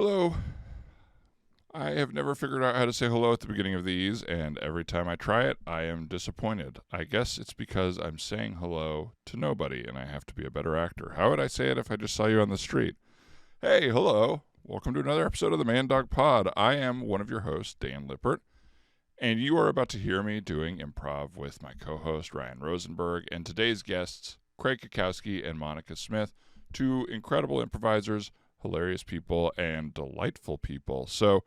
Hello. I have never figured out how to say hello at the beginning of these, and every time I try it, I am disappointed. I guess it's because I'm saying hello to nobody, and I have to be a better actor. How would I say it if I just saw you on the street? Hey, hello. Welcome to another episode of the Man Dog Pod. I am one of your hosts, Dan Lippert, and you are about to hear me doing improv with my co-host, Ryan Rosenberg, and today's guests, Craig Cackowski and Monika Smith, two incredible improvisers, hilarious people, and delightful people. So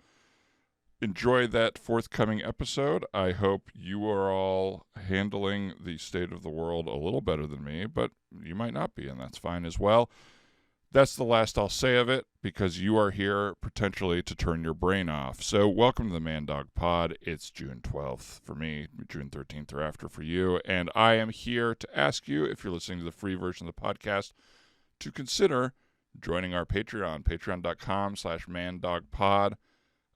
enjoy that forthcoming episode. I hope you are all handling the state of the world a little better than me, but you might not be, and that's fine as well. That's the last I'll say of it, because you are here potentially to turn your brain off. So welcome to the Man Dog Pod. It's June 12th for me, June 13th or after for you, and I am here to ask you, if you're listening to the free version of the podcast, to consider joining our Patreon, patreon.com/mandogpod.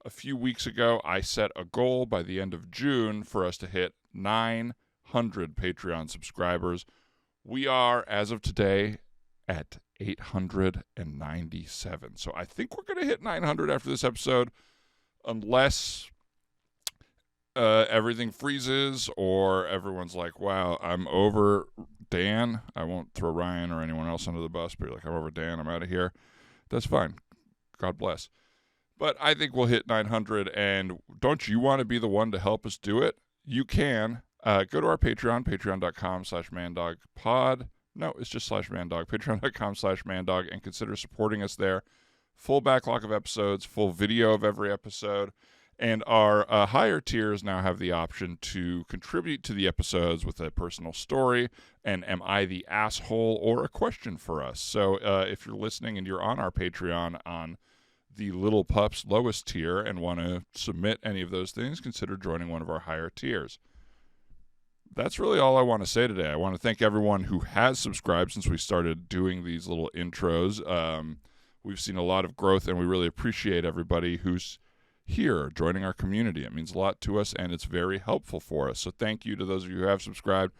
A few weeks ago, I set a goal by the end of June for us to hit 900 Patreon subscribers. We are, as of today, at 897. So I think we're going to hit 900 after this episode, unless everything freezes or everyone's like, wow, I'm over Dan. I won't throw Ryan or anyone else under the bus, but you're like, I'm over Dan. I'm out of here. That's fine. God bless. But I think we'll hit 900, and don't you want to be the one to help us do it? You can. Go to our Patreon, patreon.com/mandogpod. No, it's just /mandog, patreon.com/mandog, and consider supporting us there. Full backlog of episodes, full video of every episode, and our higher tiers now have the option to contribute to the episodes with a personal story, and am I the asshole, or a question for us. So if you're listening and you're on our Patreon on the Little Pups lowest tier and want to submit any of those things, consider joining one of our higher tiers. That's really all I want to say today. I want to thank everyone who has subscribed since we started doing these little intros. We've seen a lot of growth, and we really appreciate everybody who's here joining our community. It means a lot to us, and it's very helpful for us. So thank you to those of you who have subscribed.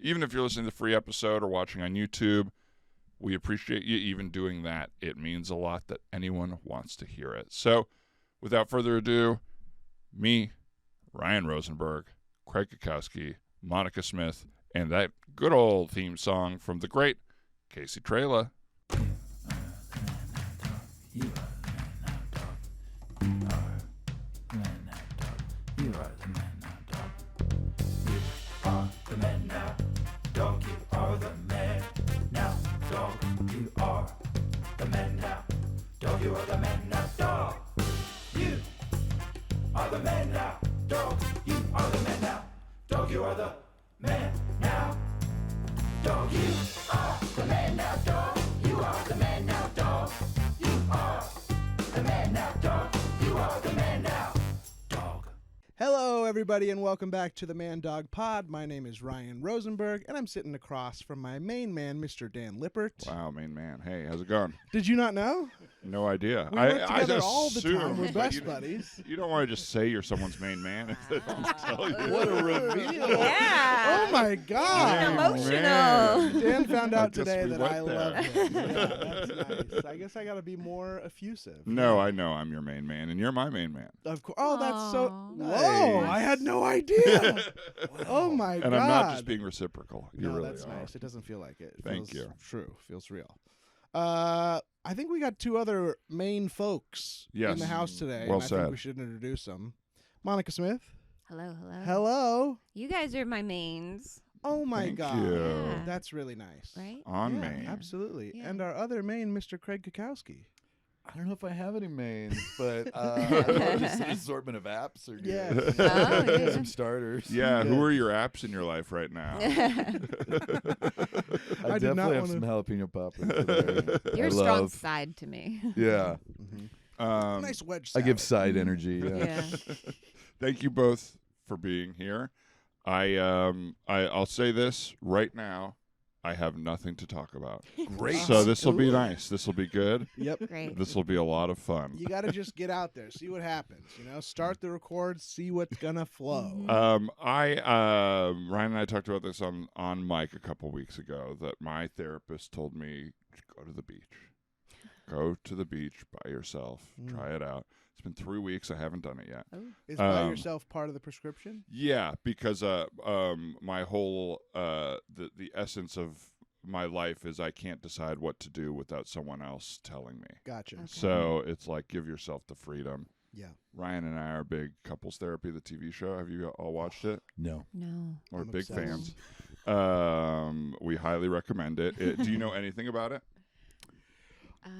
Even if you're listening to the free episode or watching on YouTube, we appreciate you even doing that. It means a lot that anyone wants to hear it. So without further ado, me, Ryan Rosenberg, Craig Cackowski, Monika Smith, and that good old theme song from the great Casey Trela. You are the man now, dog. You are the man now, dog. You are the man now, dog. You are the man now, dog. You are the man now, dog. You are the man now, dog. You are the man now, dog. You are the man now, dog. You are the man now, dog. You are the man now, dog. You are the man now, dog. You are the man now, dog. Hello, everybody, and welcome back to the Man Dog Pod. My name is Ryan Rosenberg, and I'm sitting across from my main man, Mr. Dan Lippert. Wow, main man. Hey, how's it going? Did you not know? No idea. We work together all the assumed, time. We're but best you, buddies. You don't want to just say you're someone's main man if they don't tell you. What a reveal. Yeah. Oh, my God. Emotional. Dan found out I guess today we that went I there. love him. Yeah, that's nice. I guess I got to be more effusive. No, I know I'm your main man, and you're my main man. Of course. Oh, that's so... Aw. Whoa, Nice. I had no idea. Oh, my God. And I'm not just being reciprocal. You No, really that's are. nice. It doesn't feel like it. It Thank feels you. True. Feels real. I think we got two other main folks in Yes. the house today. Well and I said. think we should introduce them. Monika Smith. Hello. Hello. You guys are my mains, Oh my Thank God. you. Yeah. That's really nice. right? On Yeah, main. absolutely. Yeah. And our other main, Mr. Craig Cackowski. I don't know if I have any mains, but I don't know, just an assortment of apps or Yeah. Oh, yeah. some starters. Yeah, who Yeah. are your apps in your life right now? I I did not definitely have wanna- some jalapeno poppers today. You're I a strong love. side to me. Yeah, Nice wedge I give salad. side energy. Yeah. Yeah. Thank you both for being here. I'll say this right now. I have nothing to talk about. Great. So this will be Ooh. nice. This will be good. Yep. Great. This will be a lot of fun. You got to just get out there, see what happens. You know, start the record, see what's gonna flow. Mhm. Ryan and I talked about this on mic a couple weeks ago, that my therapist told me to go to the beach. Go to the beach by yourself. Mm. Try it out. It's been 3 weeks. I haven't done it yet. Oh. Is by yourself part of the prescription? Yeah, because my whole the essence of my life is I can't decide what to do without someone else telling me. Gotcha. Okay. So it's like give yourself the freedom. Yeah. Ryan and I are big couples therapy, the TV show. Have you all watched it? No. No. We're I'm big obsessed. fans. We highly recommend it. Do you know anything about it?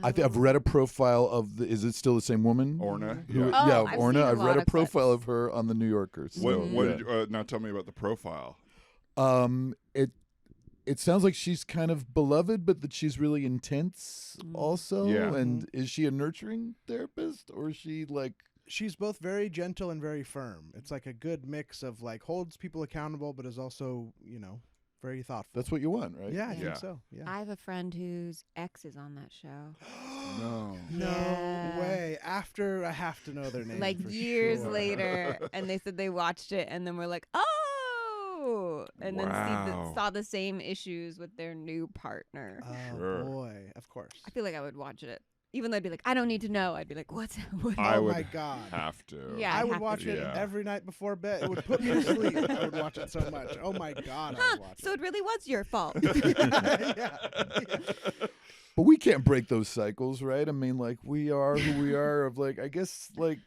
I've read a profile of the. Is it still the same woman? Orna? Who- Yeah. Oh, yeah, I've Orna. seen a I've lot read a of profile clips. of her on the New Yorker. So, What yeah. did you, now tell me about the profile. It sounds like she's kind of beloved, but that she's really intense Mm. also. Yeah. And is she a nurturing therapist, or is she like? She's both very gentle and very firm. It's like a good mix of like holds people accountable, but is also, very thoughtful. That's what you want, right? Yeah, I Yeah. think so. Yeah. I have a friend whose ex is on that show. No. No Yeah. way. After I have to know their name. Like for years sure. later, and they said they watched it, and then we're like, oh, and then Wow. saw the same issues with their new partner. Oh Sure. boy, of course. I feel like I would watch it, even though I'd be like, I don't need to know. I'd be like, what's what? I Oh would my God. have to. Yeah. I I'd would have to watch do it that. every night before bed. It would put me to sleep. I would watch it so much. Oh my God, I Huh, would watch so it. it really was your fault. yeah. But we can't break those cycles, right? I mean, like we are who we are. Of like, I guess, like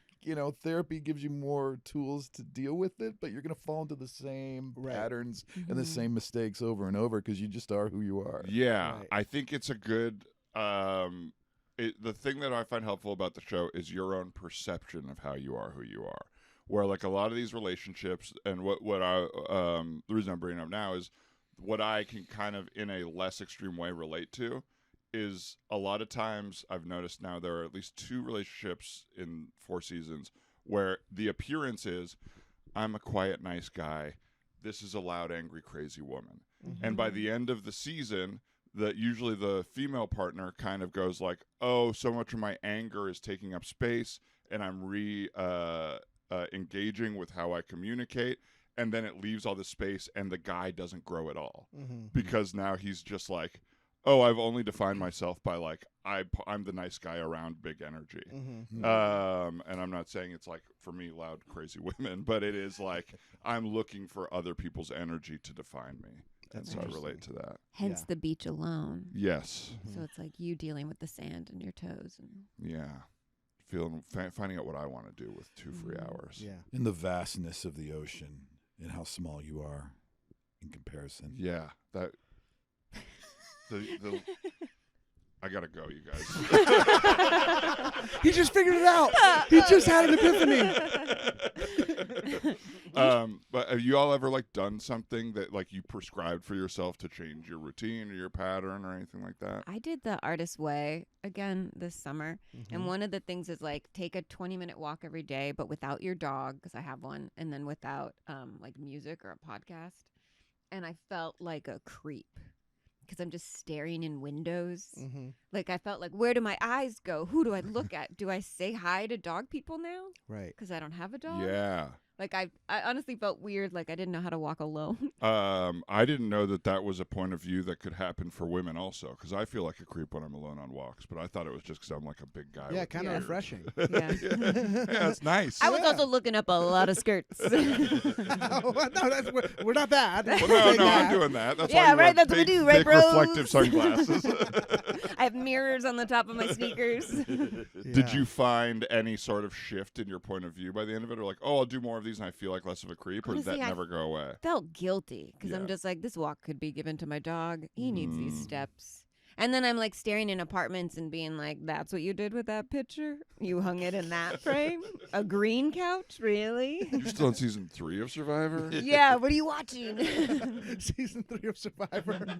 therapy gives you more tools to deal with it, but you're gonna fall into the same Right. patterns and the Mhm. same mistakes over and over because you just are who you are. Yeah, Right. I think it's a good. The thing that I find helpful about the show is your own perception of how you are, who you are. Where like a lot of these relationships, and what I the reason I'm bringing it up now is what I can kind of in a less extreme way relate to is a lot of times I've noticed now there are at least 2 relationships in 4 seasons where the appearance is I'm a quiet, nice guy. This is a loud, angry, crazy woman. And by the end of the season, usually the female partner kind of goes like, oh, so much of my anger is taking up space and I'm engaging with how I communicate. And then it leaves all the space and the guy doesn't grow at all Mm-hmm. because now he's just like, oh, I've only defined myself by like, I'm the nice guy around big energy. Mm-hmm. And I'm not saying it's like for me loud crazy women, but it is like I'm looking for other people's energy to define me. That's and so I interesting. relate to that. Hence Yeah. the beach alone. Yes. So it's like you dealing with the sand and your toes. And Yeah. Finding out what I want to do with 2 free Mm. hours. Yeah. In the vastness of the ocean and how small you are in comparison. Yeah. That the I gotta go, you guys. He just figured it out. He just had an epiphany. But have you all ever like done something that like you prescribed for yourself to change your routine or your pattern or anything like that? I did the artist way again this summer. Mm-hmm. And one of the things is like take a 20-minute walk every day, but without your dog, because I have one, and then without like music or a podcast. And I felt like a creep because I'm just staring in windows. Mm-hmm. Like I felt like, where do my eyes go? Who do I look at? Do I say hi to dog people now? Right. Because I don't have a dog? Yeah. Like I honestly felt weird. Like I didn't know how to walk alone. I didn't know that was a point of view that could happen for women also, because I feel like a creep when I'm alone on walks, but I thought it was just because I'm like a big guy. Yeah, with kind of beard. refreshing. Yeah. Yeah, it's nice. I was Yeah. also looking up a lot of skirts. Oh, no, we're not bad. Well, We're no, saying no, that. I'm doing that. That's Yeah, why you right, wear that's what we big, do, right, thick, bros? reflective sunglasses. I have mirrors on the top of my sneakers. Did you find any sort of shift in your point of view by the end of it, or like, oh, I'll do more of these and I feel like less of a creep, or did Honestly, that I never go away? Felt guilty because Yeah. I'm just like, this walk could be given to my dog. He needs these Mm. steps. And then I'm like staring in apartments and being like, that's what you did with that picture? You hung it in that frame? A green couch? Really? You're still in season 3 of Survivor? Yeah, what are you watching? Season 3 of Survivor.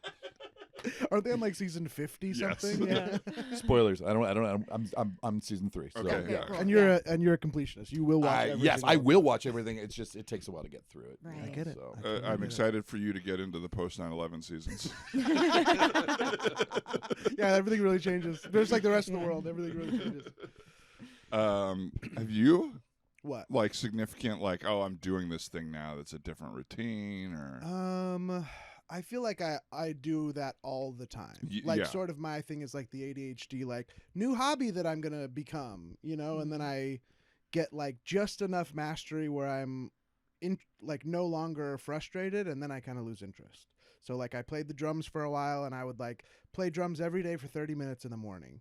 Are they on like season 50 Yes. something? Yeah. Spoilers. I'm season 3. So. Okay, Okay, yeah. cool. And you're a completionist. You will watch every Yes, I single- will watch everything. It's just it takes a while to get through it. Right. I get it. So. I totally I'm get it. excited for you to get into the post 9/11 seasons. Yeah, everything really changes. Just like the rest of the world, everything really changes. Have you What? like significant like, oh, I'm doing this thing now that's a different routine, or I feel like I do that all the time. Sort of my thing is like the ADHD, like new hobby that I'm going to become, and then I get like just enough mastery where I'm no longer frustrated, and then I kind of lose interest. So like I played the drums for a while, and I would like play drums every day for 30 minutes in the morning.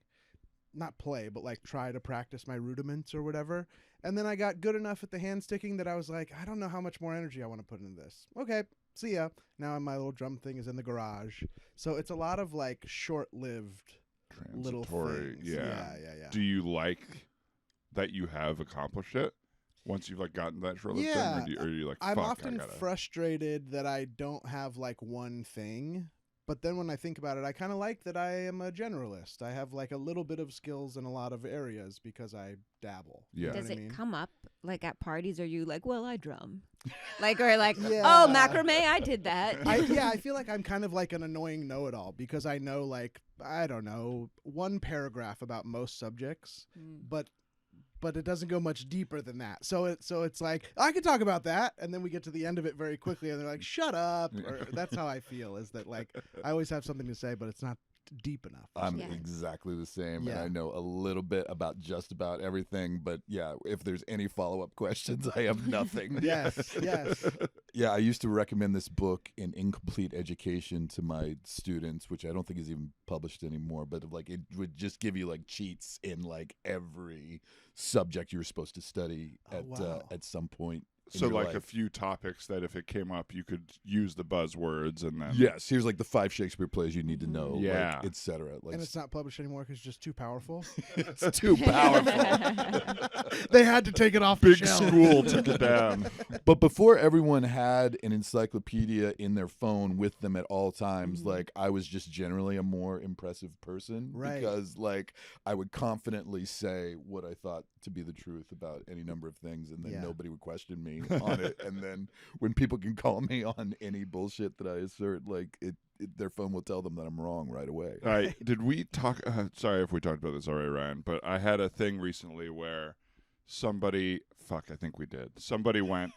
Not play, but like try to practice my rudiments or whatever. And then I got good enough at the hand sticking that I was like, I don't know how much more energy I want to put into this. Okay, see ya. Now my little drum thing is in the garage. So it's a lot of like short-lived little things. Yeah. Yeah. Do you like that you have accomplished it once you've like gotten that short-lived Yeah. thing? Or are you like, I'm fuck, often frustrated that I don't have like one thing. But then when I think about it, I kind of like that I am a generalist. I have like a little bit of skills in a lot of areas because I dabble. Yeah. Does it mean? come up like at parties? Are you like, well, I drum? Or like, Yeah. oh, macrame, I did that. I feel like I'm kind of like an annoying know-it-all because I know like, I don't know, one paragraph about most subjects, but it doesn't go much deeper than that. So it's like, I could talk about that, and then we get to the end of it very quickly, and they're like, shut up. Or that's how I feel, is that like I always have something to say, but it's not deep enough. I'm Yeah. exactly the same, and Yeah. I know a little bit about just about everything. But yeah, if there's any follow-up questions, I have nothing. Yes. Yeah, I used to recommend this book in Incomplete Education to my students, which I don't think is even published anymore, but like it would just give you like cheats in like every subject you were supposed to study at some point. So your like life. a few topics that if it came up, you could use the buzzwords and then. Yes, here's like the 5 Shakespeare plays you need to know, Yeah. etc. Like And it's not published anymore because it's just too powerful. it's too powerful. They had to take it off the Big shelf. school took it down. But before everyone had an encyclopedia in their phone with them at all times, like I was just generally a more impressive person, Right. because like I would confidently say what I thought to be the truth about any number of things, and then Yeah. nobody would question me on it. And then when people can call me on any bullshit that I assert, like their phone will tell them that I'm wrong right away. Did we talk? Sorry if we talked about this already, Ryan, but I had a thing recently where somebody. Fuck, I think we did. Somebody went.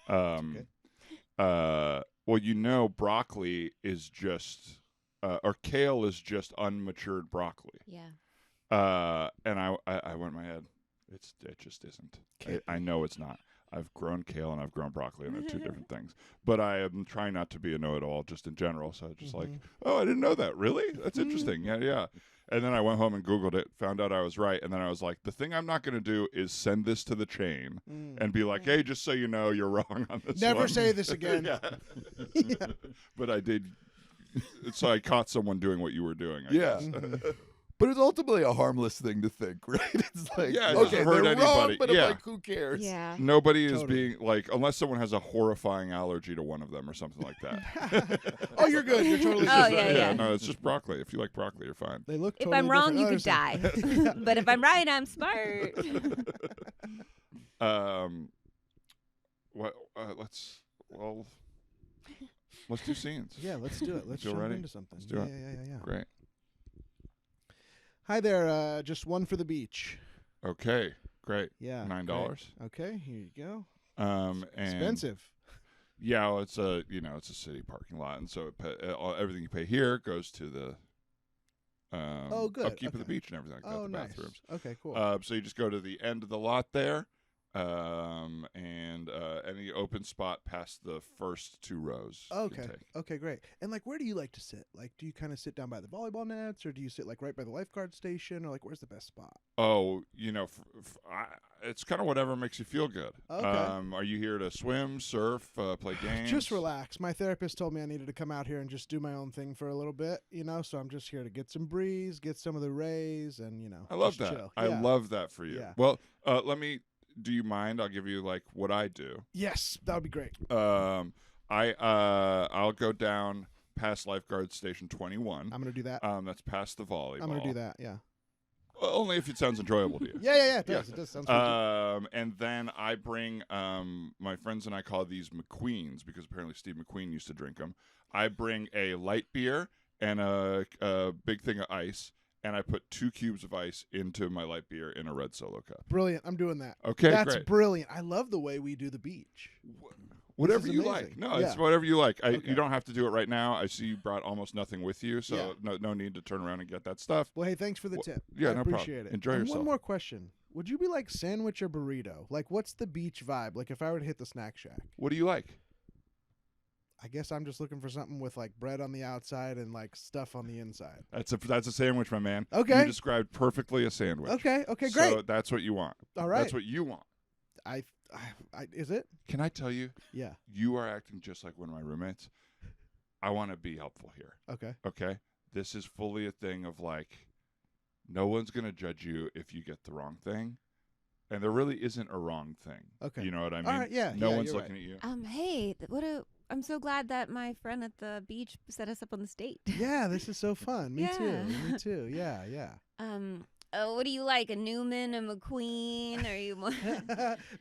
Well, broccoli is just, or kale is just unmatured broccoli. Yeah. And I went in my head. It just isn't. I know it's not. I've grown kale and I've grown broccoli, and they're two different things. But I am trying not to be a know-it-all just in general. So just like, oh, I didn't know that. Really? That's interesting. Yeah. And then I went home and Googled it, found out I was right, and then I was like, the thing I'm not going to do is send this to the chain and be like, hey, just so you know, you're wrong on this Never one. say this again. Yeah. But I did. So I caught someone doing what you were doing, I Yeah. guess. But it's ultimately a harmless thing to think, right? It's like, Yeah, it okay, doesn't hurt they're wrong, anybody. but Yeah. I'm like, who cares? Yeah. Nobody is Totally. being like, unless someone has a horrifying allergy to one of them or something like that. Oh, you're good. You're totally Oh, good. yeah. No, it's just broccoli. If you like broccoli, you're fine. They look If totally I'm wrong, you different. could Oh, die. But if I'm right, I'm smart. Let's do scenes. Yeah, let's do it. Let's Feel jump ready? into something. Let's do yeah, it. Yeah. Great. Hi there. Just one for the beach. Okay. Great. Yeah. $9. great. Okay, here you go. And Expensive. Yeah, well, it's a city parking lot, and so everything you pay here goes to the Good. upkeep of the Okay. beach and everything like that. Oh, The nice. bathrooms. Okay, cool. So you just go to the end of the lot there, and any open spot past the first 2 rows. you Okay. can take. Okay, great. And like, where do you like to sit? Like, do you kind of sit down by the volleyball nets, or do you sit like right by the lifeguard station, or like, where's the best spot? Oh, it's kind of whatever makes you feel good. Okay. Are you here to swim, surf, play games? Just relax. My therapist told me I needed to come out here and just do my own thing for a little bit, so I'm just here to get some breeze, get some of the rays, and I love just that. chill. I Yeah. love that for you. Yeah. Well, do you mind? I'll give you like what I do. Yes, that would be great. I'll go down past lifeguard station 21. I'm gonna do that. That's past the volleyball. I'm gonna do that. Yeah. Well, only if it sounds enjoyable to you. Yeah. It does. It does sound good. And then I bring my friends and I call these McQueens because apparently Steve McQueen used to drink them. I bring a light beer and a big thing of ice, and I put 2 cubes of ice into my light beer in a red Solo cup. Brilliant. I'm doing that. Okay, That's great. brilliant. I love the way we do the beach. Whatever is you amazing. like. No, Yeah. it's whatever you like. Okay. You don't have to do it right now. I see you brought almost nothing with you, so no need to turn around and get that stuff. Well, hey, thanks for the tip. Yeah, I no appreciate problem. it. Enjoy and yourself. One more question. Would you be like sandwich or burrito? Like, what's the beach vibe? Like, if I were to hit the snack shack, What do you like? I guess I'm just looking for something with like bread on the outside and like stuff on the inside. That's a sandwich, my man. Okay. You described perfectly a sandwich. Okay, great. So that's what you want. All right. That's what you want. I is it? Can I tell you? Yeah. You are acting just like one of my roommates. I want to be helpful here. Okay. Okay? This is fully a thing of like, no one's going to judge you if you get the wrong thing. And there really isn't a wrong thing. Okay. You know what I mean? All right, yeah. No yeah, one's you're looking right. at you. Hey, I'm so glad that my friend at the beach set us up on the state. Yeah, this is so fun. Me too. Yeah. Me too. Yeah, yeah. What do you like? A Newman, a McQueen? Are you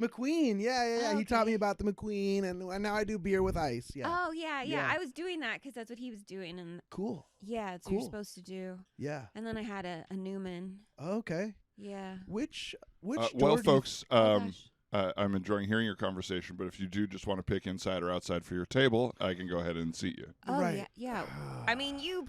McQueen. Yeah. He taught me Okay. about the McQueen, and now I do beer with ice. Yeah. Oh yeah. Yeah. I was doing that because that's what he was doing, and Cool. yeah, it's what you're Cool. supposed to do. Yeah. And then I had a Newman. Okay. Yeah. Which Well, door do you- folks, Oh, gosh. I'm enjoying hearing your conversation, but if you do just want to pick inside or outside for your table, I can go ahead and seat you. Oh Right. yeah. I mean, you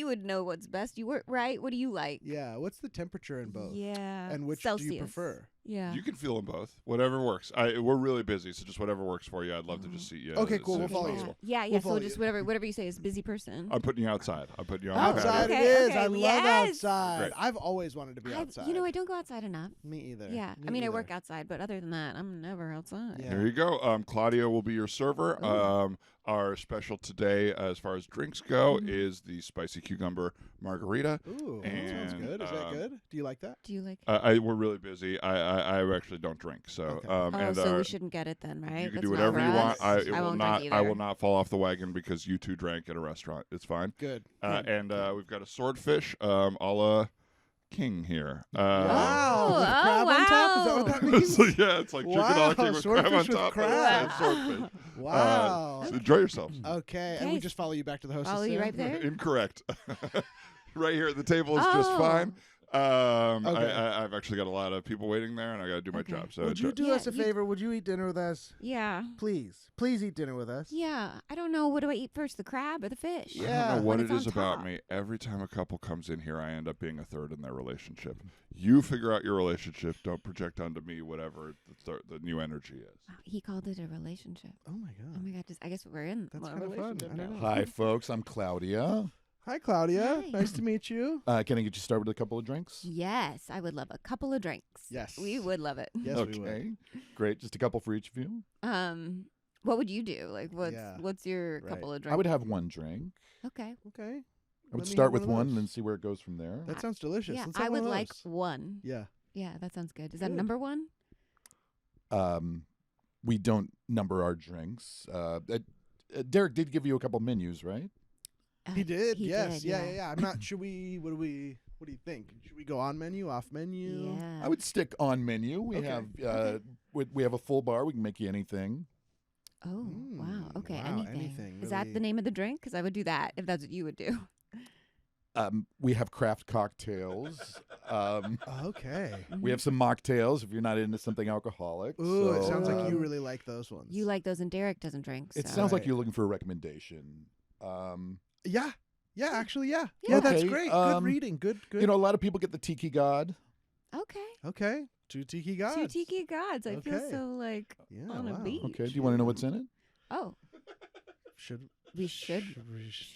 would know what's best. You were right. What do you like? Yeah. What's the temperature in both? Yeah. And which Celsius. do you prefer? Yeah. You can feel them both. Whatever works. We're really busy, so just whatever works for you. I'd love to just seat you. Okay, as cool. soon We'll as follow you. possible. Yeah. We'll So follow just you. whatever you say is busy person. I'm putting you outside. I'm putting you on the Outside patio. it Okay, is. okay, I love yes. outside. Great. I've always wanted to be outside. I don't go outside enough. Me either. Yeah. Me I mean, I either. work outside, but other than that, I'm never outside. Yeah. There you go. Claudia will be your server. Ooh. Our special today, as far as drinks go, Mhm. is the spicy cucumber margarita. Ooh, that sounds And, good. Is that good? Do you like that? Do you like? We're really busy. I actually don't drink, so Okay. and So we shouldn't get it then, right? you can That's do not whatever for you want. us. I I will won't not. drink I will either. not fall off the wagon because you two drank at a restaurant. It's fine. Good. And we've got a swordfish, a la King here. Wow. With Oh, crab on top? Is that what that means? So, yeah, it's like chicken a la Wow, King with crab on swordfish with top. crab. It's swordfish. Wow. So enjoy yourselves. Okay. And we Okay. just follow you back to the hostess. Follow you there? right there. Incorrect. Right here at the table is just Oh. fine. Okay. I've actually got a lot of people waiting there, and I got to do my Okay. job. So Would you enjoy. do Yeah, us a you- favor? Would you eat dinner with us? Yeah. Please. Please eat dinner with us. Yeah. I don't know. What do I eat first, the crab or the fish? I Yeah. don't know what When it it's on is about top. me. Every time a couple comes in here, I end up being a third in their relationship. You figure out your relationship. Don't project onto me whatever the new energy is. Wow, he called it a relationship. Oh my Oh god. my God! I guess we're in That's a kinda fun. relationship I now. know. Hi, folks. I'm Claudia. Hi, Claudia. Hi. Nice to meet you. Can I get you started with a couple of drinks? Yes, I would love a couple of drinks. Yes. we would love it. Yes, we would. Okay. Great. Just a couple for each of you. What would you do? Like, Yeah. what's your Right. couple of drinks? I would have one drink. Okay. Okay. I Let would me start have with one of one those. and then see where it goes from there. That sounds delicious. Yeah, Let's I have would one of like those. one. Yeah. Yeah, that sounds good. Is that Good. number one? We don't number our drinks. Derek did give you a couple menus, right? He did. He Yes. did, Yeah. I'm not. Should we? What do you think? Should we go on menu, off menu? Yeah. I would stick on menu. We Okay. have Okay. we have a full bar. We can make you anything. Oh, wow. Okay, wow, anything. anything, Is that the really. name of the drink? Because I would do that if that's what you would do. We have craft cocktails. Okay. We have some mocktails if you're not into something alcoholic. Ooh, it So, sounds like you um, really like those ones. You like those, and Derek doesn't drink. It so. sounds like Right. you're looking for a recommendation. Yeah. Yeah. Actually, yeah. Yeah. Yeah. That's Okay, great. Good um, reading. Good. Good. You know, a lot of people get the Tiki God. Okay. Okay. Two tiki gods. Two tiki gods. I feel Okay. so like Yeah. on a wow. beach. Okay, do you want to know what's in it? Oh, Should we should.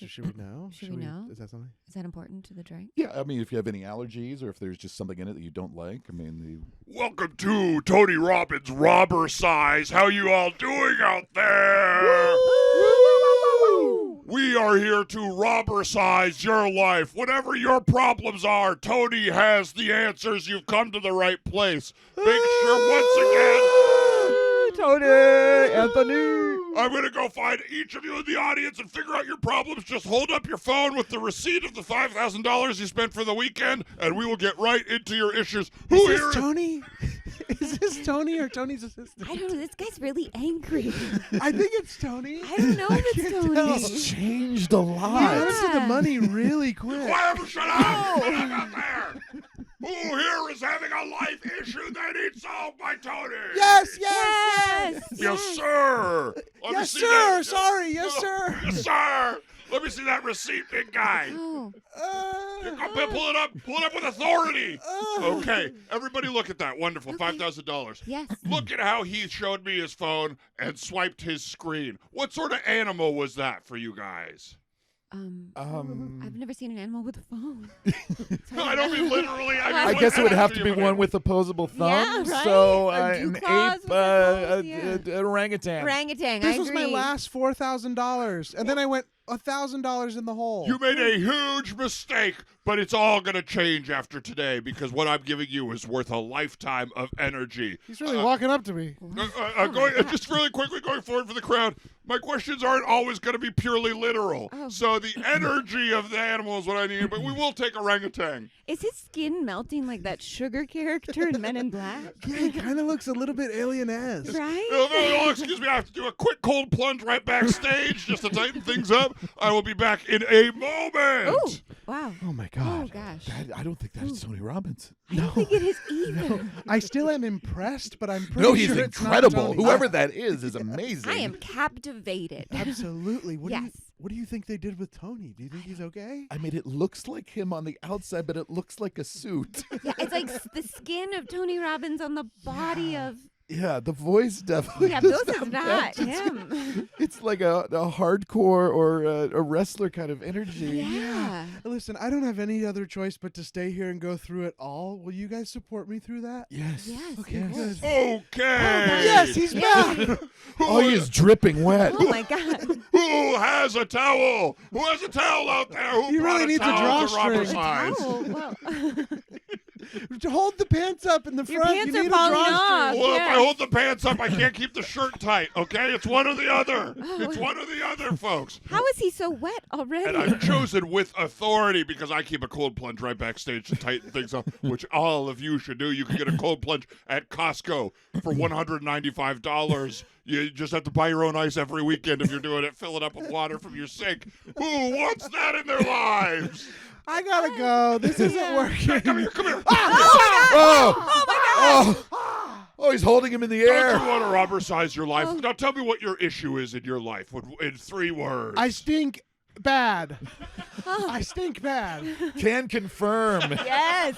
should we know? Should we know? Is that something? Is that important to the drink? Yeah, I mean, if you have any allergies or if there's just something in it that you don't like, I mean, Welcome to Tony Robbins Robber Size. How you all doing out there? We are here to robber size your life. Whatever your problems are, Tony has the answers. You've come to the right place. Make sure once again, Tony, Anthony. I'm going to go find each of you in the audience and figure out your problems. Just hold up your phone with the receipt of the $5,000 you spent for the weekend, and we will get right into your issues. Who Is here? this Tony? Is this Tony or Tony's assistant? I don't know. This guy's really angry. I think it's Tony. I don't know if it's can't Tony. tell. He's changed a He lot. got us to the Yeah. money really quick. Quiet, shut up! Get out there! Who here is having a life issue that needs solved by Tony? Yes. Yes, sir. Let me Yes, see sir. that. Sorry. Yes, sir. Yes, sir. Let me see that receipt, big guy. Oh. Pull it up. Pull it up with authority. Okay, everybody look at that. Wonderful. Okay. $5,000. Yes. Look at how he showed me his phone and swiped his screen. What sort of animal was that for you guys? I've never seen an animal with a phone. No, I don't mean literally. I mean, I what guess it would have animal to be do you one have? with opposable thumbs. right? So Or an dewclaws ape, with their thumbs, yeah. an orangutan. Orangutan. This I was my agree. last $4,000, and then I went $1,000 in the hole. You made a huge mistake, but it's all going to change after today because what I'm giving you is worth a lifetime of energy. He's really walking up to me. Just really quickly going forward for the crowd, my questions aren't always going to be purely literal. Oh. So the energy of the animal is what I need, but we will take orangutan. Is his skin melting like that sugar character in Men in Black? Yeah, he kind of looks a little bit alien-esque. Right? Oh, excuse me, I have to do a quick cold plunge right backstage just to tighten things up. I will be back in a moment. Oh, wow. Oh my Oh, God. gosh. I don't think that's Tony Robbins. I don't think it is either. I still am impressed, but I'm pretty No, he's sure it's not incredible. Tony. Whoever that is amazing. I am captivated. Absolutely. Yes. What do you think they did with Tony? Do you think he's okay? I mean, it looks like him on the outside, but it looks like a suit. Yeah, it's like the skin of Tony Robbins on the body of. Yeah, the voice definitely. Yeah, does this is not match. him. It's like a hardcore or a wrestler kind of energy. Yeah. Listen, I don't have any other choice but to stay here and go through it all. Will you guys support me through that? Yes. Yes. Okay, Yes. good. Okay. Yes, he's back. Oh, he is dripping wet. Oh my God. Who has a towel? Who has a towel out there? Who He brought really a needs a towel to drawstring. Robert's eyes? Oh, well. To hold the pants up in the Your front. pants you are need falling a drawstring. off. Well, if I Yes. hold the pants up, I can't keep the shirt tight, okay? It's one or the other. Oh. It's one or the other, folks. How is he so wet already? And I've chosen with authority because I keep a cold plunge right backstage to tighten things up, which all of you should do. You can get a cold plunge at Costco for $195. You just have to buy your own ice every weekend if you're doing it. Fill it up with water from your sink. Who wants that in their lives? I gotta go. This isn't working. Come here, come here. Oh, he's holding him in the Don't air. you want to rubber-size your life? Now tell me what your issue is in your life in 3 words. I stink bad. I stink bad. Can confirm. Yes.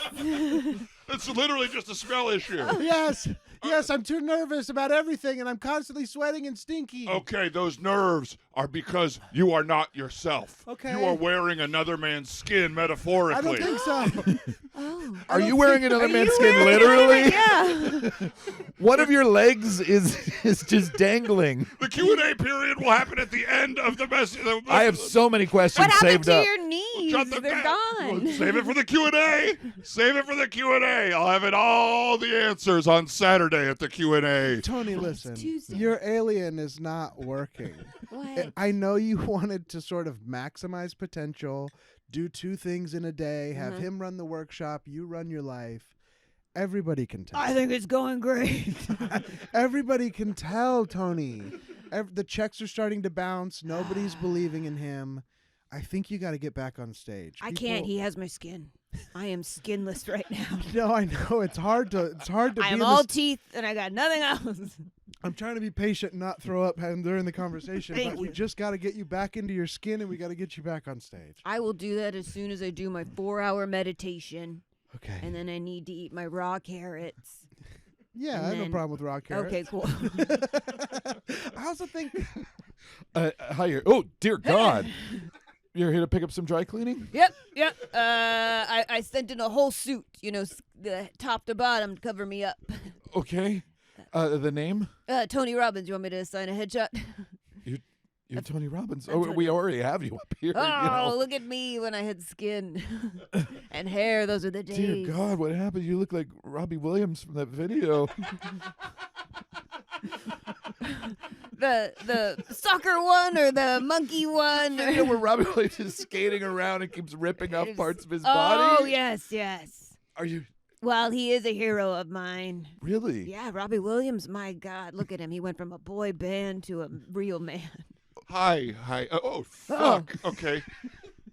It's literally just a smell issue. Yes. Yes, I'm too nervous about everything, and I'm constantly sweating and stinky. Okay, those nerves are because you are not yourself. Okay. You are wearing another man's skin I metaphorically. don't think so. Oh. Are you wearing another man's skin literally? Yeah. One of your legs is just dangling. The Q&A period will happen at the end of the message. I have so many questions What happened saved to up. your knees? Shut the They're Well, gone. save it for the Q&A. Save it for the Q&A. I'll have it all the answers on Saturday at the Q&A. Tony, listen. Tuesday. Your alien is not working. What? I know you wanted to sort of maximize potential, do 2 things in a day, have him run the workshop, you run your life. Everybody can tell. think it's going great. Everybody can tell, Tony. The checks are starting to bounce. Nobody's believing in him. I think you got to get back on stage. I can't. He has my skin. I am skinless right now. No, I know it's hard to. It's hard to. I be am in all this- teeth and I got nothing else. I'm trying to be patient and not throw up during the conversation. Thank But we you. just got to get you back into your skin, and we got to get you back on stage. I will do that as soon as I do my 4-hour meditation, Okay. and then I need to eat my raw carrots. Yeah, and I have no then- problem with raw carrots. Okay, cool. I also think. Hi. Oh, dear God. You're here to pick up some dry cleaning? Yep. I sent in a whole suit, the top to bottom to cover me up. Okay. The name? Tony Robbins, you want me to sign a headshot? You're Tony Robbins. that's Oh, what- we already have you up here. Oh, look at me when I had skin and hair. Those are the days. Dear God, what happened? You look like Robbie Williams from that video. The soccer one or the monkey one? You know where Robbie Williams is skating around and keeps ripping off It's- parts of his body? Oh, yes. Are you Well, he is a hero of mine. really? Yeah, Robbie Williams, my God. Look at him. He went from a boy band to a real man. Hi. Oh, fuck. Okay.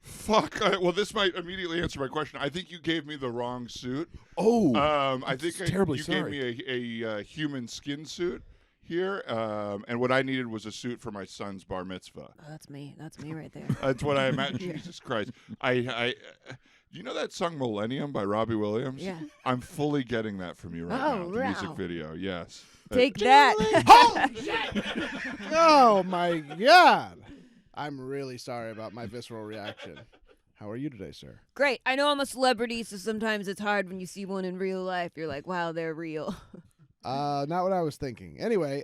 Fuck. Well, this might immediately answer my question. I think you gave me the wrong suit. Oh, I think terribly you sorry. gave me a human skin suit here, and what I needed was a suit for my son's bar mitzvah. Oh, that's me. That's me right there. That's what I imagined. Yeah. Jesus Christ. You know that song Millennium by Robbie Williams? Yeah. I'm fully getting that from you right Oh, now. The music wow. video, yes. Take that. Oh my God! I'm really sorry about my visceral reaction. How are you today, sir? Great. I know I'm a celebrity, so sometimes it's hard when you see one in real life. You're like, wow, they're real. Not what I was thinking. Anyway,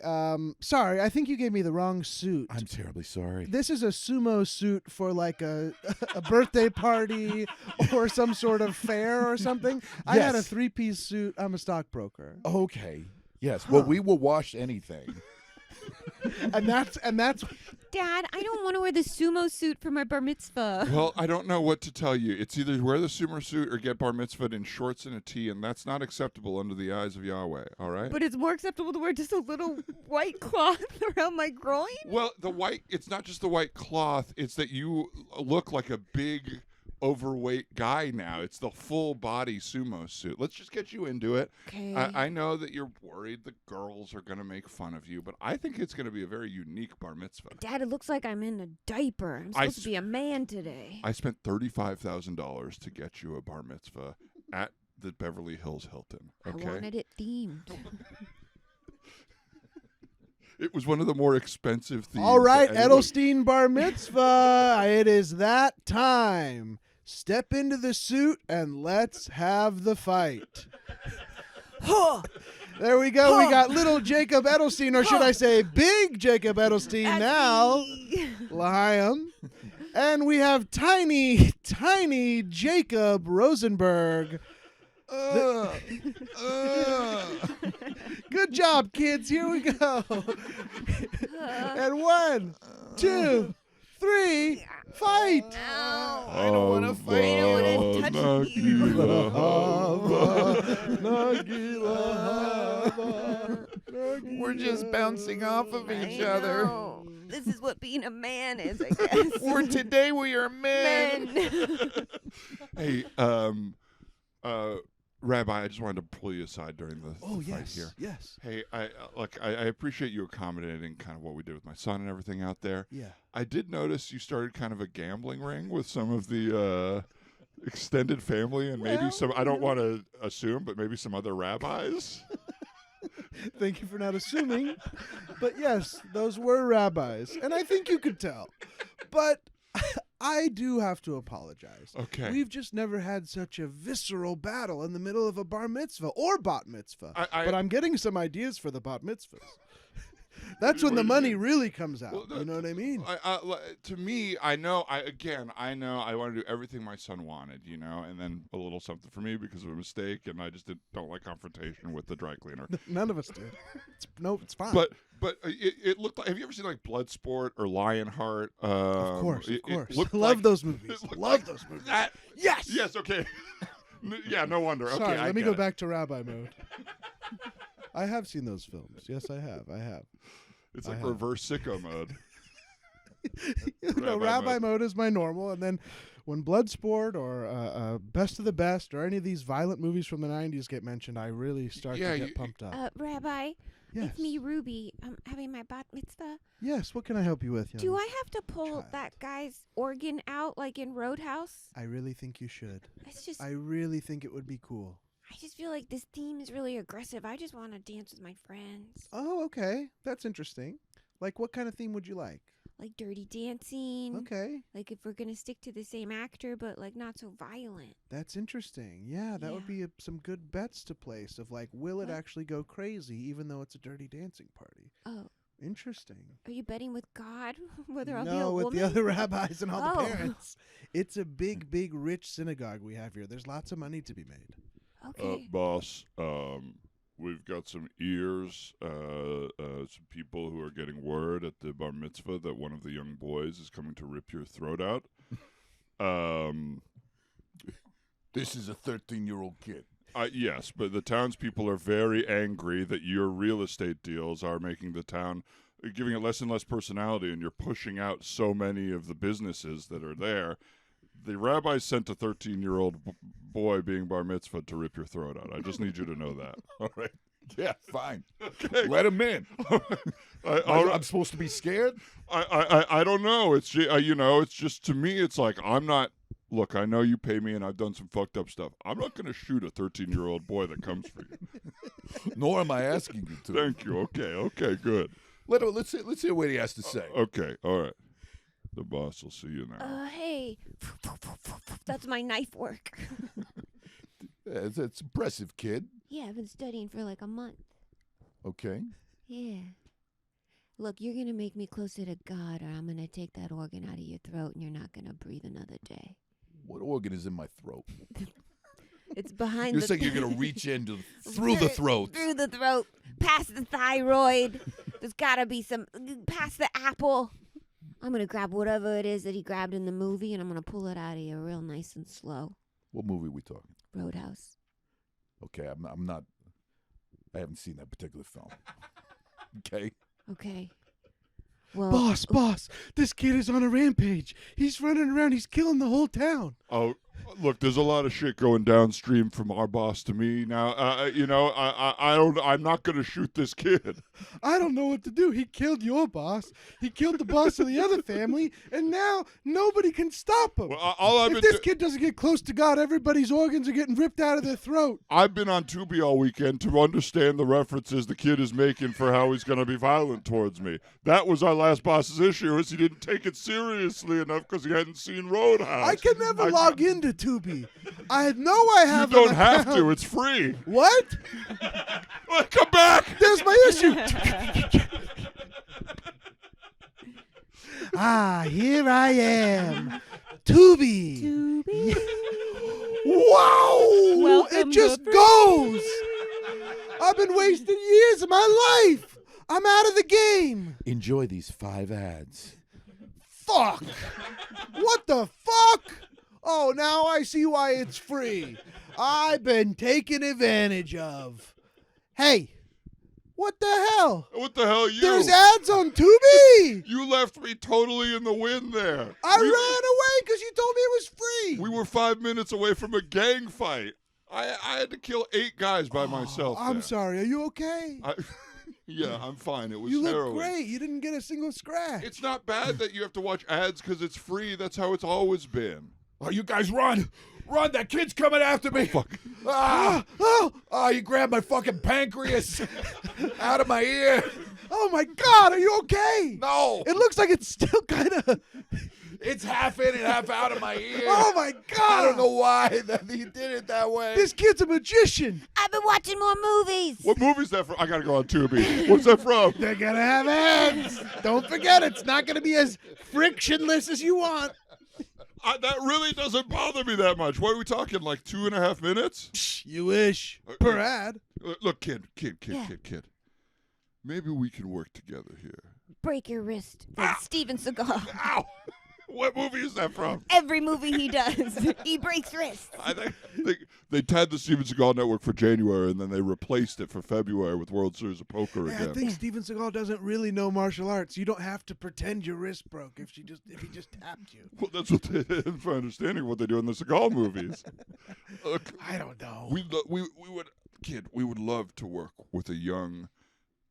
sorry, I think you gave me the wrong suit. I'm terribly sorry. This is a sumo suit for like a birthday party or some sort of fair or something. I had a Yes. 3-piece suit. I'm a stockbroker. Okay. Yes. Well, we will wash anything. and that's Dad, I don't want to wear the sumo suit for my bar mitzvah. Well, I don't know what to tell you. It's either wear the sumo suit or get bar mitzvahed in shorts and a tee, and that's not acceptable under the eyes of Yahweh, all right? But it's more acceptable to wear just a little white cloth around my groin. Well, it's not just the white cloth, it's that you look like a big, overweight guy now. It's the full body sumo suit. Let's just get you into it. Okay. I know that you're worried the girls are going to make fun of you, but I think it's going to be a very unique bar mitzvah. Dad, it looks like I'm in a diaper. I'm supposed to be a man today. I spent $35,000 to get you a bar mitzvah at the Beverly Hills Hilton. Okay? I wanted it themed. It was one of the more expensive themes. all right, that anyone- Edelstein Bar Mitzvah. It is that time. Step into the suit and let's have the fight. There we go. We got little Jacob Edelstein, or should I say big Jacob Edelstein That's now. me. L'chaim. And we have tiny Jacob Rosenberg. Good job, kids. Here we go. And 1, 2, 3, fight. Ow. I don't want to fight. I don't want to touch you. We're just bouncing off of each I other. know. This is what being a man is, I guess. For today we are men. Hey, Rabbi, I just wanted to pull you aside during the fight here. Yes. Hey, I appreciate you accommodating kind of what we did with my son and everything out there. Yeah. I did notice you started kind of a gambling ring with some of the extended family and maybe Well, some, I don't want to assume, but maybe some other rabbis. Thank you for not assuming. But yes, those were rabbis. And I think you could tell. But I do have to apologize. Okay. We've just never had such a visceral battle in the middle of a bar mitzvah or bat mitzvah. But I'm getting some ideas for the bat mitzvahs. That's when the money really comes out. Well, You know what I mean? To me, I know I want to do everything my son wanted, and then a little something for me because of a mistake, and I just don't like confrontation with the dry cleaner. None of us did. It's fine. But it looked like. Have you ever seen like Bloodsport or Lionheart? Of course. looked Love like- those movies. it looked Love like those movies. that. Yes. Yes. Okay. Yeah. No wonder. Sorry, Okay. let I me get go it. back to rabbi mode. I have seen those films. Yes, I have. It's I like have. reverse sicko mode. Rabbi mode is my normal, and then when Bloodsport or Best of the Best or any of these violent movies from the 90s get mentioned, I really start to get pumped up. Rabbi, Yes. it's me, Ruby. I'm having my bat mitzvah. Yes, what can I help you with, young Do I have to pull child. that guy's organ out like in Roadhouse? I really think you should. It's just, I really think it would be cool. I just feel like this theme is really aggressive. I just want to dance with my friends. Oh, okay. That's interesting. Like, what kind of theme would you like? Like Dirty Dancing. Okay. Like if we're going to stick to the same actor, but like not so violent. That's interesting. Yeah, that would be some good bets to place of like, will it What? actually go crazy even though it's a Dirty Dancing party? Oh, Interesting. are you betting with God whether I'll be a No, with woman? the other rabbis and all the Oh. parents. It's a big, rich synagogue we have here. There's lots of money to be made. Okay. Boss, we've got some ears, some people who are getting word at the bar mitzvah that one of the young boys is coming to rip your throat out. This is a 13-year-old kid. Yes, but the townspeople are very angry that your real estate deals are making the town, giving it less and less personality, and you're pushing out so many of the businesses that are there. The rabbi sent a 13-year-old boy being bar mitzvah to rip your throat out. I just need you to know that. All right. Yeah, fine. Okay. Let him in. I'm supposed to be scared? I don't know. It's it's just, to me, it's like, I'm not. Look, I know you pay me, and I've done some fucked up stuff. I'm not going to shoot a 13-year-old boy that comes for you. Nor am I asking you to. Thank you. Okay, good. Let's see what he has to say. Okay, all right. The boss will see you now. Hey, that's my knife work. Yeah, it's impressive, kid. Yeah, I've been studying for like a month. Okay. Yeah. Look, you're going to make me closer to God, or I'm going to take that organ out of your throat, and you're not going to breathe another day. What organ is in my throat? It's behind You're the... saying you're going to reach in through the throat. Through the throat, past the thyroid. There's got to be some... Past the apple. I'm going to grab whatever it is that he grabbed in the movie, and I'm going to pull it out of you real nice and slow. What movie are we talking? Roadhouse. Okay, I'm not... I haven't seen that particular film. Okay? Okay. Well, Boss, this kid is on a rampage. He's running around. He's killing the whole town. Oh, look, there's a lot of shit going downstream from our boss to me now. I'm not going to shoot this kid. I don't know what to do. He killed your boss. He killed the boss of the other family, and now nobody can stop him. Well, if this kid doesn't get close to God, everybody's organs are getting ripped out of their throat. I've been on Tubi all weekend to understand the references the kid is making for how he's going to be violent towards me. That was our last boss's issue, is he didn't take it seriously enough because he hadn't seen Roadhouse. I can never log into Tubi. I know I have. You don't have to. It's free. What? Well, come back. There's my issue. Here I am. Tubi. Wow. Welcome it just to goes. I've been wasting years of my life. I'm out of the game. Enjoy these 5 ads. Fuck. What the fuck? Oh, now I see why it's free. I've been taken advantage of. Hey, what the hell? What the hell, you? There's ads on Tubi. You left me totally in the wind there. I ran away because you told me it was free. We were 5 minutes away from a gang fight. I had to kill 8 guys by myself. I'm there. sorry. Are you okay? Yeah, I'm fine. It was You look harrowing. great. You didn't get a single scratch. It's not bad that you have to watch ads because it's free. That's how it's always been. Oh, you guys run! Run! That kid's coming after me! Fuck. Oh, you grabbed my fucking pancreas out of my ear. Oh my God, are you okay? No. It looks like it's still kind of... It's half in and half out of my ear. Oh my God. I don't know why that he did it that way. This kid's a magician. I've been watching more movies. What movie's that from? I gotta go on Tubi. What's that from? They're gonna have ads. Don't forget, it's not gonna be as frictionless as you want. That really doesn't bother me that much. What are we talking, like 2.5 minutes? You wish. Per ad. Look, kid. Yeah. Maybe we can work together here. Break your wrist. Like Steven Seagal. Ow! What movie is that from? Every movie he does, he breaks wrists. I think they tied the Steven Seagal Network for January, and then they replaced it for February with World Series of Poker Yeah, again. I think Steven Seagal doesn't really know martial arts. You don't have to pretend your wrist broke if he just tapped you. Well, that's what that's my understanding of what they do in the Seagal movies. Look, I don't know. we would love to work with a young,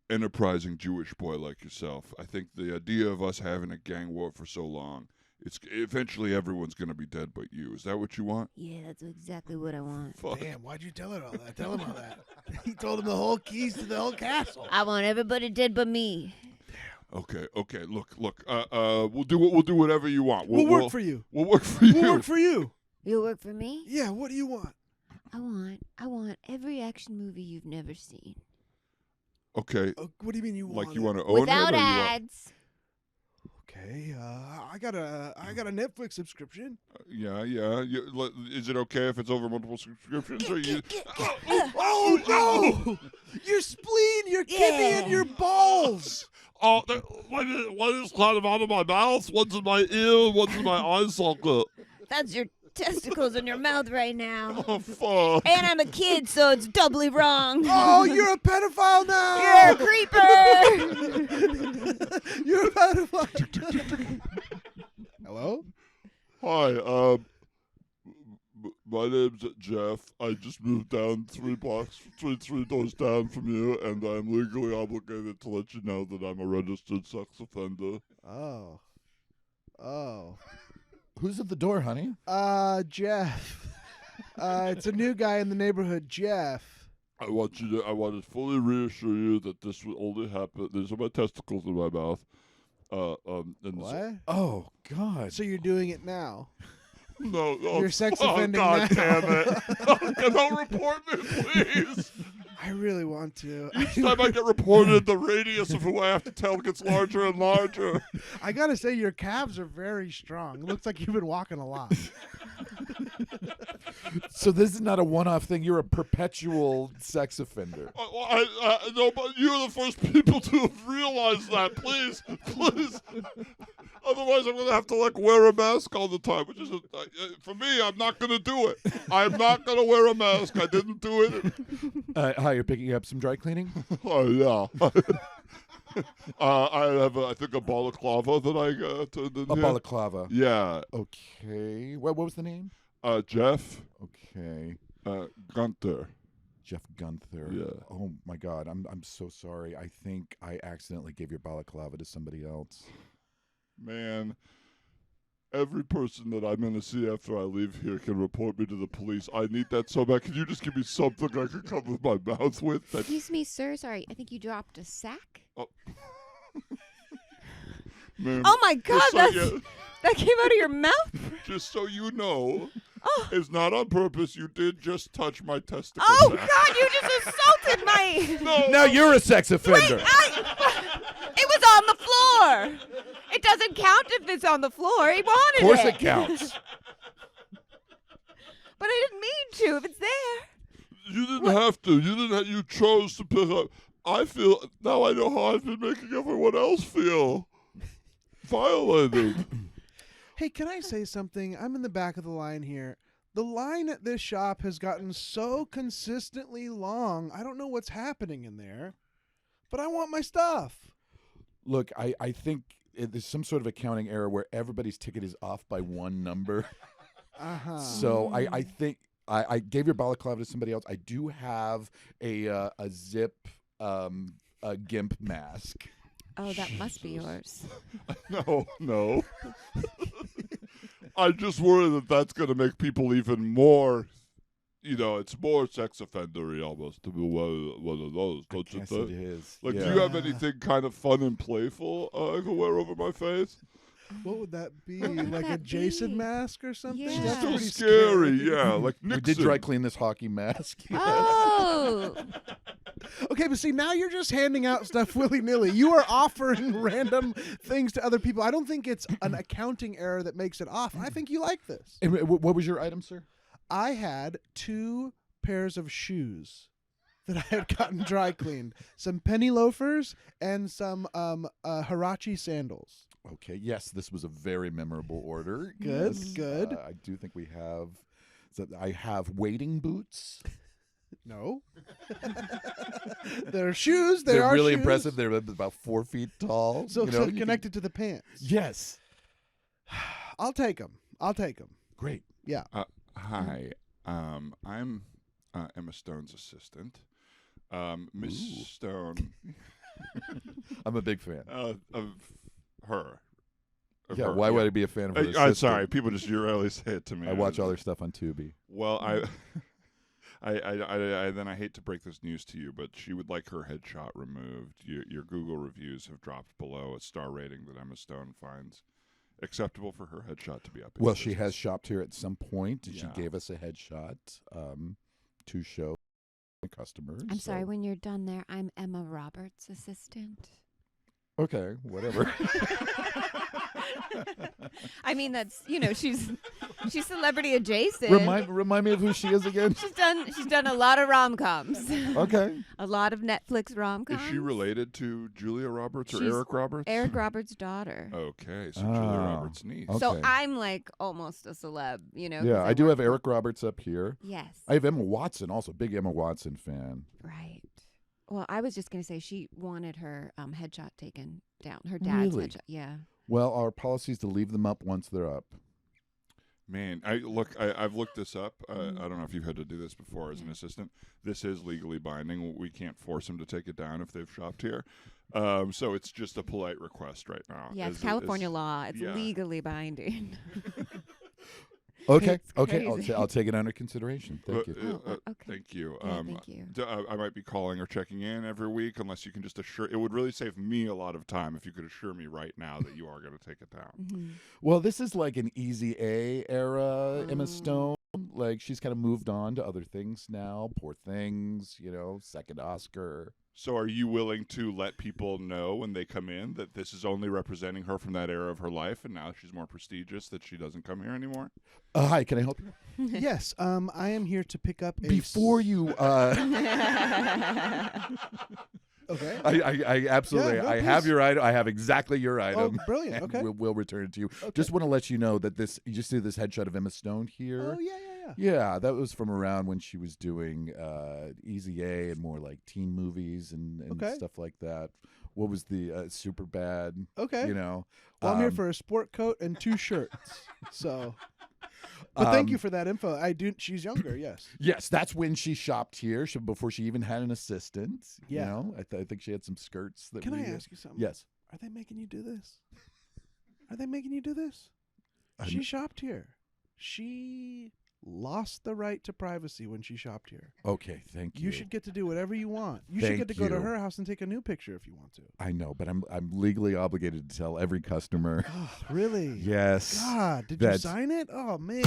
enterprising Jewish boy like yourself. I think the idea of us having a gang war for so long, it's eventually everyone's going to be dead but you. Is that what you want? Yeah, that's exactly what I want. Fuck. Damn, why'd you tell her all that? Tell him all that. He told him the whole keys to the whole castle. I want everybody dead but me. Okay. Look. We'll do whatever you want. We'll work for you. We'll work for you. We'll work for you. You'll work for me? Yeah, what do you want? I want every action movie you've never seen. Okay. What do you mean you want? Like you want to own Without it, or ads. Okay, I got a Netflix subscription. Yeah. Is it okay if it's over multiple subscriptions? Or you? Oh no! Your spleen, your kidney, and your balls. Oh, one is kind of out of my mouth, one's in my ear, one's in my eye socket. That's your testicles in your mouth right now. Oh, fuck. And I'm a kid, so it's doubly wrong. Oh, you're a pedophile now. You're a creeper. You're a pedophile. Hello? Hi, my name's Jeff. I just moved down 3 doors down from you, and I'm legally obligated to let you know that I'm a registered sex offender. Oh. Who's at the door, honey? Jeff. It's a new guy in the neighborhood, Jeff. I want to fully reassure you that this will only happen. These are my testicles in my mouth. And What? Oh, God. So you're doing it now? No, You're sex offending God now. damn it! Don't report me, please. I really want to. Each time I get reported, the radius of who I have to tell gets larger and larger. I gotta say, your calves are very strong. It looks like you've been walking a lot. So this is not a one-off thing. You're a perpetual sex offender. No, but you're the first people to have realized that. Please. Otherwise, I'm going to have to wear a mask all the time, which is for me. I'm not going to do it. I'm not going to wear a mask. I didn't do it. Hi, you're picking up some dry cleaning? Oh yeah. I have, I think, a balaclava that I turned in A here. balaclava. Yeah. Okay. What was the name? Jeff. Okay. Gunther. Jeff Gunther. Yeah. Oh my God. I'm so sorry. I think I accidentally gave your balaclava to somebody else. Man, every person that I'm going to see after I leave here can report me to the police. I need that so bad. Can you just give me something I can cover my mouth with? Excuse me, sir. Sorry, I think you dropped a sack. Man, Oh my God, just that came out of your mouth. just so you know, Oh. it's not on purpose. You did just touch my testicle. Oh sack. God, you just assaulted my. No. Now you're a sex offender. It was on the floor. It doesn't count if it's on the floor. He wanted Of course it. it counts. But I didn't mean to. If it's there. You didn't have to. You didn't. You chose to pick up. I feel now. I know how I've been making everyone else feel violated. Hey, can I say something? I'm in the back of the line here. The line at this shop has gotten so consistently long. I don't know what's happening in there, but I want my stuff. Look, I think there's some sort of accounting error where everybody's ticket is off by one number. Uh-huh. So I think I gave your balaclava to somebody else. I do have a zip a gimp mask. Oh, that must be yours. No. I just worry that that's going to make people even more. It's more sex offendery almost to be one of those, don't you Yes, think? it is. Like, Yeah. do you have anything kind of fun and playful I can wear over my face? What would that be? What would Like a that Jason be? mask or something? Yeah. That's Still pretty scary, yeah. Like We Nixon. did dry clean this hockey mask. Oh. Okay, but see, now you're just handing out stuff willy-nilly. You are offering random things to other people. I don't think it's an accounting error that makes it off. I think you like this. And what was your item, sir? I had 2 pairs of shoes that I had gotten dry cleaned. Some penny loafers and some Hirachi sandals. Okay, yes, this was a very memorable order. Good, Yes, good. I do think we have. I have wading boots. No. They're shoes. They They're are really shoes. impressive. They're about 4 feet tall. So, you so know, you can- connected to the pants. Yes. I'll take them. Great. Yeah. Hi, I'm Emma Stone's assistant. Miss Ooh. Stone, I'm a big fan. of her. Of Yeah, her, why would I be a fan of her? I'm assistant? sorry, people just rarely say it to me. I watch all their stuff on Tubi. Well, I hate to break this news to you, but she would like her headshot removed. Your Google reviews have dropped below a star rating that Emma Stone finds acceptable for her headshot to be up. in Well, she business. has shopped here at some point. Yeah. She gave us a headshot to show the customers. I'm sorry. so- When you're done there, I'm Emma Roberts' assistant. Okay, whatever. I mean, that's she's celebrity adjacent. remind me of who she is again. She's done a lot of rom-coms. Okay. A lot of Netflix Is rom-coms. she related to Julia Roberts or She's Eric Roberts? Eric Roberts' daughter. Okay, so Julia Oh, Roberts' niece. okay. So I'm like almost a celeb, 'cause Yeah, I do work have for- Eric Roberts up here. Yes. I have Emma Watson, also big Emma Watson fan. Right. Well, I was just going to say she wanted her headshot taken down. Her dad's Really? headshot. Yeah. Well, our policy is to leave them up once they're up. Man, I've looked this up. I don't know if you've had to do this before as an assistant. This is legally binding. We can't force them to take it down if they've shopped here. So it's just a polite request right now. Yeah, it's California law. It's legally binding. Okay, It's okay, crazy. I'll take it under consideration. Thank you. Okay. Thank you. Yeah, thank you. I might be calling or checking in every week unless you can just assure. It would really save me a lot of time if you could assure me right now that you are going to take it down. Mm-hmm. Well, this is like an Easy A era Emma Stone. Like she's kind of moved on to other things now. Poor Things, second Oscar. So are you willing to let people know when they come in that this is only representing her from that era of her life and now she's more prestigious that she doesn't come here anymore? Hi, can I help you? Yes, I am here to pick up Before you Okay. I absolutely. Yeah, no, I have please. your item. I have exactly your Oh, item. brilliant. And Okay. we'll return it to you. Okay. Just want to let you know that you just see this headshot of Emma Stone here. Oh, yeah. Yeah, that was from around when she was doing Easy A and more like teen movies and Okay. stuff like that. What was the Super Bad? Okay. Well, Well, I'm here for a sport coat and 2 shirts. So, but thank you for that info. She's younger, yes. Yes, that's when she shopped here before she even had an assistant. Yeah. I think she had some skirts that. Can I ask you something? Yes. Are they making you do this? She shopped here. She lost the right to privacy when she shopped here. Okay, thank you. You should get to do whatever you want. You Thank should get to go to you. her house and take a new picture if you want to. I know, but I'm legally obligated to tell every customer. Oh, really? Yes. God, did you That's- sign it? Oh, man.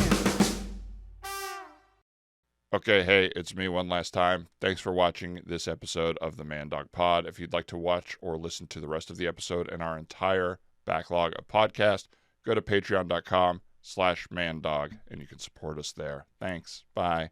Okay, hey, it's me one last time. Thanks for watching this episode of the Man Dog Pod. If you'd like to watch or listen to the rest of the episode and our entire backlog of podcasts, go to patreon.com/mandog and you can support us there. Thanks. Bye.